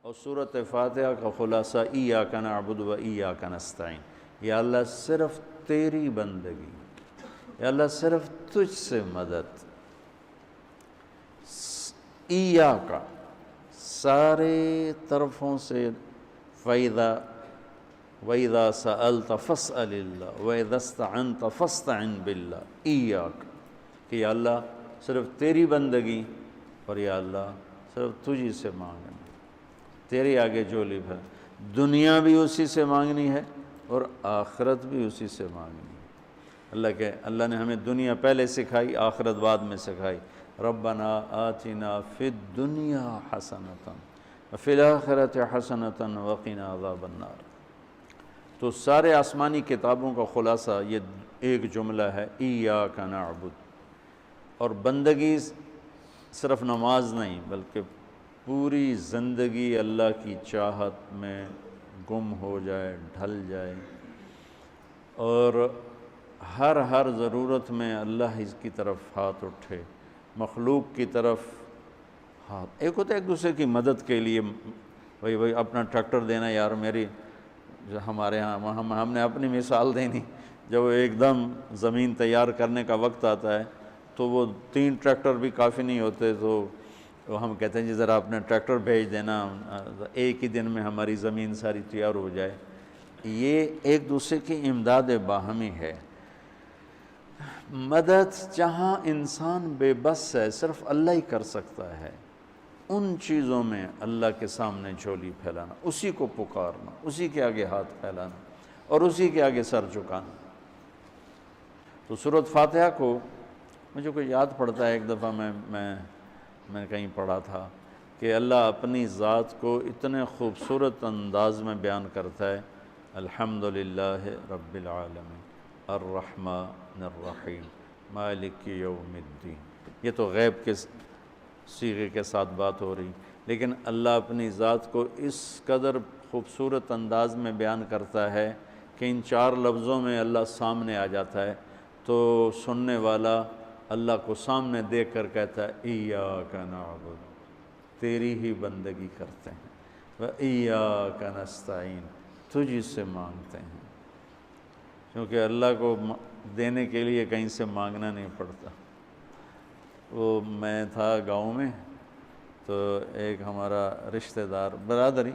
اور سورۃ فاتحہ کا خلاصہ ایاک نعبد و ایاک نستعین، یا اللہ صرف تیری بندگی، یا اللہ صرف تجھ سے مدد، ایاک سارے طرفوں سے، وَإِذَا سَأَلْتَ فَاسْأَلِ اللَّهَ وَإِذَا اسْتَعَنْتَ فَاسْتَعِنْ بِاللَّهِ ایاک، کہ یا اللہ صرف تیری بندگی، اور یا اللہ صرف تجھی سے مانگنا، تیرے آگے جھولی بھر، دنیا بھی اسی سے مانگنی ہے اور آخرت بھی اسی سے مانگنی ہے۔ اللہ نے ہمیں دنیا پہلے سکھائی، آخرت بعد میں سکھائی۔ ربنا آتنا فی الدنیا حسنۃ وفی الآخرۃ حسنۃ وقنا عذاب النار۔ تو سارے آسمانی کتابوں کا خلاصہ یہ ایک جملہ ہے، ایاک نعبد۔ اور بندگی صرف نماز نہیں بلکہ پوری زندگی اللہ کی چاہت میں گم ہو جائے، ڈھل جائے، اور ہر ضرورت میں اللہ ہی کی طرف ہاتھ اٹھے، مخلوق کی طرف ہاتھ۔ ایک ہوتا ہے ایک دوسرے کی مدد کے لیے، بھئی اپنا ٹریکٹر دینا، یار میری ہمارے ہاں ہم نے اپنی مثال دینی، جب وہ ایک دم زمین تیار کرنے کا وقت آتا ہے تو وہ 3 ٹریکٹر بھی کافی نہیں ہوتے، تو ہم کہتے ہیں جی ذرا اپنا ٹریکٹر بھیج دینا، ایک ہی دن میں ہماری زمین ساری تیار ہو جائے۔ یہ ایک دوسرے کی امداد باہمی ہے۔ مدد جہاں انسان بے بس ہے، صرف اللہ ہی کر سکتا ہے، ان چیزوں میں اللہ کے سامنے جھولی پھیلانا، اسی کو پکارنا، اسی کے آگے ہاتھ پھیلانا اور اسی کے آگے سر جھکانا۔ تو سورۃ فاتحہ کو مجھے کوئی یاد پڑتا ہے، ایک دفعہ میں کہیں پڑھا تھا کہ اللہ اپنی ذات کو اتنے خوبصورت انداز میں بیان کرتا ہے، الحمدللہ رب العالمین الرحمن الرحیم مالک یوم الدین۔ یہ تو غیب کے صیغے کے ساتھ بات ہو رہی، لیکن اللہ اپنی ذات کو اس قدر خوبصورت انداز میں بیان کرتا ہے کہ ان 4 لفظوں میں اللہ سامنے آ جاتا ہے، تو سننے والا اللہ کو سامنے دیکھ کر کہتا ہے ایاک نعبد، تیری ہی بندگی کرتے ہیں، وایاک نستعین، تجھ سے مانگتے ہیں، کیونکہ اللہ کو دینے کے لیے کہیں سے مانگنا نہیں پڑتا۔ وہ میں تھا گاؤں میں، تو ایک ہمارا رشتہ دار برادری،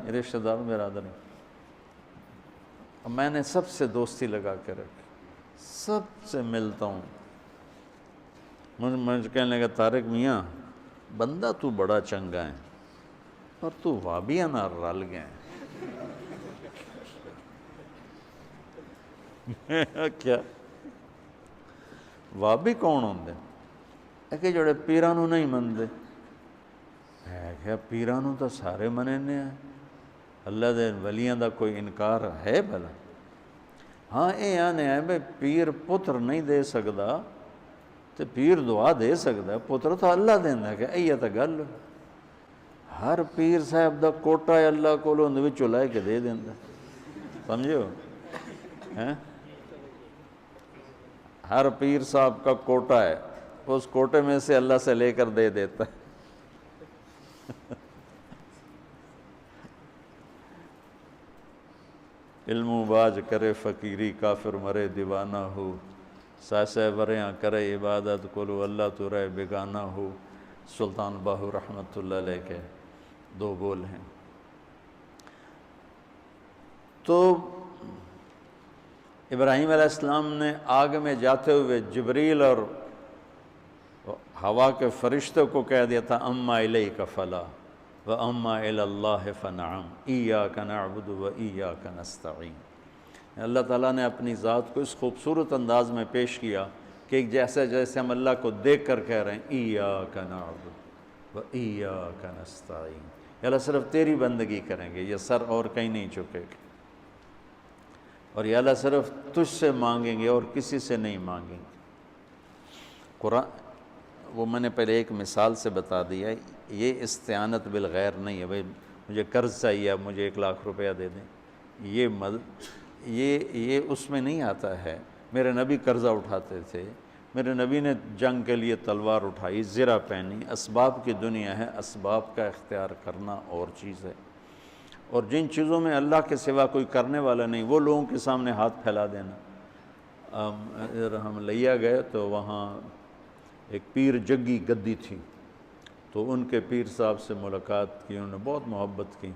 میں نے سب سے دوستی لگا کے رکھی، سب سے ملتا ہوں۔ مجھے کہنے لگا طارق میاں بندہ تو بڑا چنگا ہے، پر تو وابیاں نہ رل گئے کیا وابی کون ہوندے؟ ہے کہ جڑے پیرانوں نہیں مندے، ہے کہ پیرانوں تو سارے مننے ہیں، اللہ دے ولیاں دا کوئی انکار ہے بھلا؟ ہاں اے آنے ہے بھئی پیر پتر نہیں دے سکدا تو پیر دعا دے سکدا ہے، پتر تو اللہ دیندہ ہے، کہ ایہ تا گل ہر پیر صاحب دا کوٹا ہے اللہ کو لوندے بھی چلائے کے دے دیندہ، سمجھو؟ ہر پیر صاحب کا کوٹا ہے، اس کوٹے میں سے اللہ سے لے کر دے دیتا ہے۔ علم و باج کرے فقیری، کافر مرے دیوانہ ہو، ساسے وریاں کرے عبادت کلو، اللہ تو رہے بیگانہ ہو۔ سلطان باہو رحمۃ اللہ علیہ کے 2 بول ہیں۔ تو ابراہیم علیہ السلام نے آگ میں جاتے ہوئے جبریل اور ہوا کے فرشتوں کو کہہ دیا تھا اما الیک فلا واما الی اللہ فنعم ایاک نعبد وایاک نستعین۔ اللہ تعالیٰ نے اپنی ذات کو اس خوبصورت انداز میں پیش کیا کہ جیسے ہم اللہ کو دیکھ کر کہہ رہے ہیں ایاک نعبد وایاک نستعین، یا اللہ صرف تیری بندگی کریں گے، یہ سر اور کہیں نہیں چکے گا، اور یا اللہ صرف تجھ سے مانگیں گے اور کسی سے نہیں مانگیں گے۔ قرآن وہ میں نے پہلے ایک مثال سے بتا دیا، یہ استعانت بالغیر نہیں ہے، بھئی مجھے قرض چاہیے اب مجھے 1 لاکھ روپیہ دے دیں، یہ اس میں نہیں آتا ہے۔ میرے نبی قرضہ اٹھاتے تھے، میرے نبی نے جنگ کے لیے تلوار اٹھائی، زرہ پہنی، اسباب کی دنیا ہے، اسباب کا اختیار کرنا اور چیز ہے۔ اور جن چیزوں میں اللہ کے سوا کوئی کرنے والا نہیں وہ لوگوں کے سامنے ہاتھ پھیلا دینا۔ ادھر ہم لیا گئے تو وہاں ایک پیر جگی گدی تھی، تو ان کے پیر صاحب سے ملاقات کی، انہوں نے بہت محبت کی،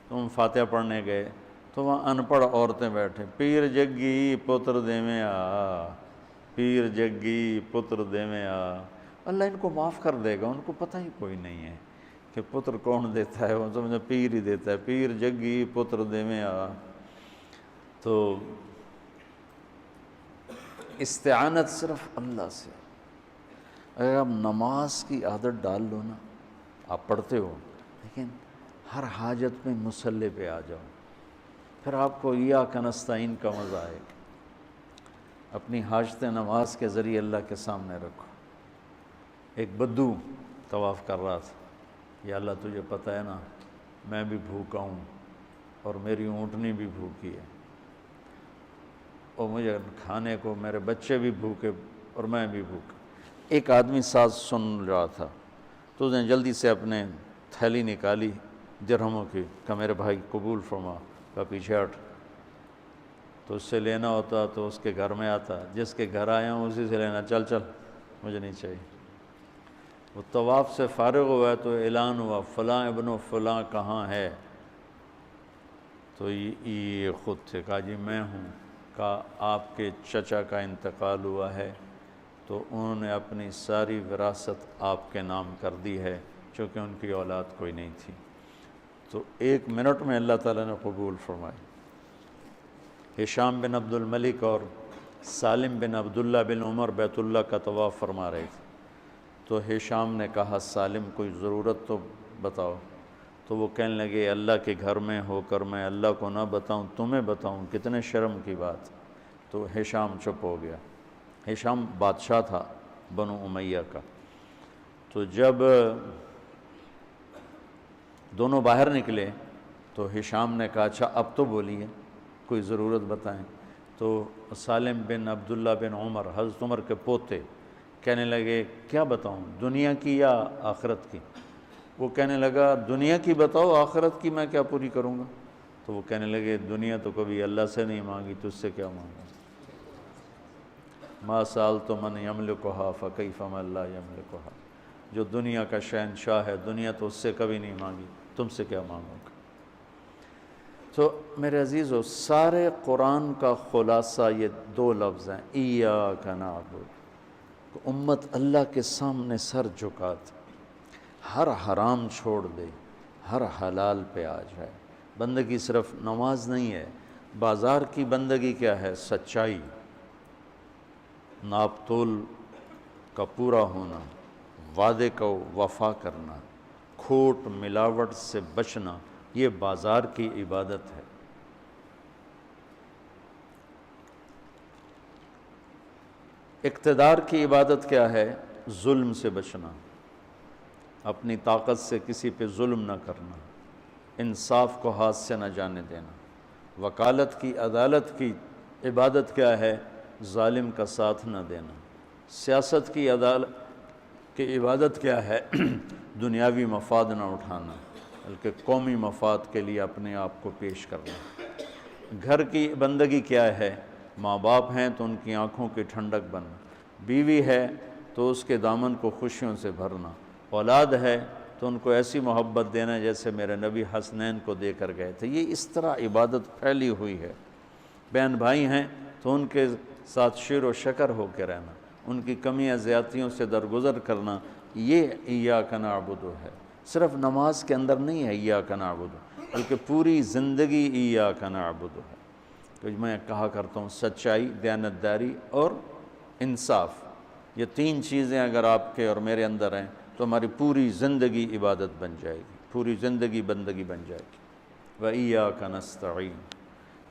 تو ہم فاتحہ پڑھنے گئے تو وہاں ان پڑھ عورتیں بیٹھے، پیر جگی پتر دیویں آ، پیر جگی پتر دیویں آ۔ اللہ ان کو معاف کر دے گا، ان کو پتہ ہی کوئی نہیں ہے کہ پتر کون دیتا ہے، وہ سمجھے پیر ہی دیتا ہے، پیر جگی پتر دیویں آ۔ تو استعانت صرف اللہ سے۔ اگر آپ نماز کی عادت ڈال لو نا، آپ پڑھتے ہو لیکن ہر حاجت میں مصلی پہ آ جاؤ، پھر آپ کو ایاک نستعین کا مزہ آئے گا۔ اپنی حاجت نماز کے ذریعے اللہ کے سامنے رکھو۔ ایک بدو طواف کر رہا تھا، یا اللہ تجھے پتہ ہے نا میں بھی بھوکا ہوں اور میری اونٹنی بھی بھوکی ہے، اور مجھے کھانے کو میرے بچے بھی بھوکے اور میں بھی بھوکا۔ ایک آدمی ساتھ سن رہا تھا، تو اس نے جلدی سے اپنے تھیلی نکالی درہموں کی، کہ میرے بھائی قبول فرما، کا پیچھے ہٹ۔ تو اس سے لینا ہوتا تو اس کے گھر میں آتا، جس کے گھر آیا ہوں اسی سے لینا، چل چل مجھے نہیں چاہیے۔ وہ طواف سے فارغ ہوا تو اعلان ہوا فلاں ابن و فلاں کہاں ہے؟ تو یہ خود تھے، کہا جی میں ہوں۔ کہا آپ کے چچا کا انتقال ہوا ہے تو انہوں نے اپنی ساری وراثت آپ کے نام کر دی ہے، چونکہ ان کی اولاد کوئی نہیں تھی۔ تو 1 منٹ میں اللہ تعالیٰ نے قبول فرمائی۔ ہشام بن عبد الملک اور سالم بن عبداللہ بن عمر بیت اللہ کا طواف فرما رہے تھے، تو ہشام نے کہا سالم کوئی ضرورت تو بتاؤ، تو وہ کہنے لگے اللہ کے گھر میں ہو کر میں اللہ کو نہ بتاؤں تمہیں بتاؤں، کتنے شرم کی بات۔ تو ہشام چپ ہو گیا۔ ہشام بادشاہ تھا بنو امیہ کا۔ تو جب دونوں باہر نکلے تو ہشام نے کہا اچھا اب تو بولیے، کوئی ضرورت بتائیں۔ تو سالم بن عبداللہ بن عمر، حضرت عمر کے پوتے، کہنے لگے کیا بتاؤں، دنیا کی یا آخرت کی؟ وہ کہنے لگا دنیا کی بتاؤ، آخرت کی میں کیا پوری کروں گا؟ تو وہ کہنے لگے دنیا تو کبھی اللہ سے نہیں مانگی، تجھ سے کیا مانگا؟ ما سألت من یملکھا فکیف من لا یملکھا، جو دنیا کا شہنشاہ ہے، دنیا تو اس سے کبھی نہیں مانگی، تم سے کیا مانگوں گا؟ تو میرے عزیزو، سارے قرآن کا خلاصہ یہ 2 لفظ ہیں، ایاک نعبد۔ امت اللہ کے سامنے سر جھکا دے، ہر حرام چھوڑ دے، ہر حلال پہ آ جائے۔ بندگی صرف نماز نہیں ہے، بازار کی بندگی کیا ہے؟ سچائی، ناپ تول کا پورا ہونا، وعدے کا وفا کرنا، کھوٹ ملاوٹ سے بچنا، یہ بازار کی عبادت ہے۔ اقتدار کی عبادت کیا ہے؟ ظلم سے بچنا، اپنی طاقت سے کسی پہ ظلم نہ کرنا، انصاف کو ہاتھ سے نہ جانے دینا۔ وکالت کی، عدالت کی عبادت کیا ہے؟ ظالم کا ساتھ نہ دینا۔ سیاست کی عدالت کی عبادت کیا ہے؟ دنیاوی مفاد نہ اٹھانا، بلکہ قومی مفاد کے لیے اپنے آپ کو پیش کرنا۔ گھر کی بندگی کیا ہے؟ ماں باپ ہیں تو ان کی آنکھوں کی ٹھنڈک بننا، بیوی ہے تو اس کے دامن کو خوشیوں سے بھرنا، اولاد ہے تو ان کو ایسی محبت دینا جیسے میرے نبی حسنین کو دے کر گئے تھے۔ یہ اس طرح عبادت پھیلی ہوئی ہے۔ بہن بھائی ہیں تو ان کے ساتھ شیر و شکر ہو کے رہنا، ان کی کمیاں زیادتیوں سے درگزر کرنا، یہ ایاک نعبد ہے۔ صرف نماز کے اندر نہیں ہے ایاک نعبد، بلکہ پوری زندگی ایاک نعبد ہے۔ تو میں کہا کرتا ہوں سچائی، دیانتداری اور انصاف، یہ 3 چیزیں اگر آپ کے اور میرے اندر ہیں تو ہماری پوری زندگی عبادت بن جائے گی، پوری زندگی بندگی بن جائے گی۔ وَإِيَّاكَ نَسْتَعِينُ،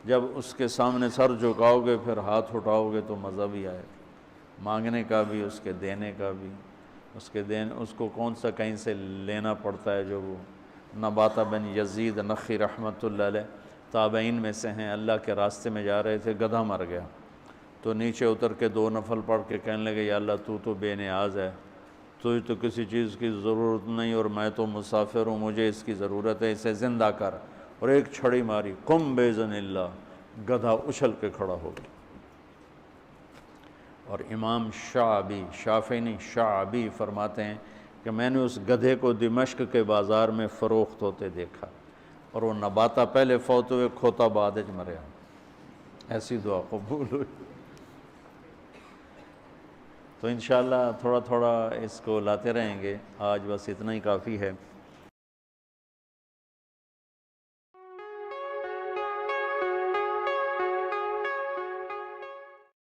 جب اس کے سامنے سر جھکاؤ گے پھر ہاتھ اٹھاؤ گے تو مزہ بھی آئے گا، مانگنے کا بھی، اس کے دینے کا بھی۔ اس کو کون سا کہیں سے لینا پڑتا ہے؟ جو وہ نباتہ بن یزید نخی رحمۃ اللہ علیہ تابعین میں سے ہیں، اللہ کے راستے میں جا رہے تھے، گدھا مر گیا تو نیچے اتر کے 2 نفل پڑھ کے کہنے لگے یا اللہ تو بے نیاز ہے، تجھے تو کسی چیز کی ضرورت نہیں، اور میں تو مسافر ہوں، مجھے اس کی ضرورت ہے، اسے زندہ کر۔ اور ایک چھڑی ماری، قم باذن اللہ، گدھا اچھل کے کھڑا ہو گیا۔ اور امام شافعی نہیں شعبی فرماتے ہیں کہ میں نے اس گدھے کو دمشق کے بازار میں فروخت ہوتے دیکھا، اور وہ نباتا پہلے فوت ہوئے، کھوتا بعد وچ مریا، ایسی دعا قبول ہوئی۔ تو انشاءاللہ تھوڑا تھوڑا اس کو لاتے رہیں گے، آج بس اتنا ہی کافی ہے۔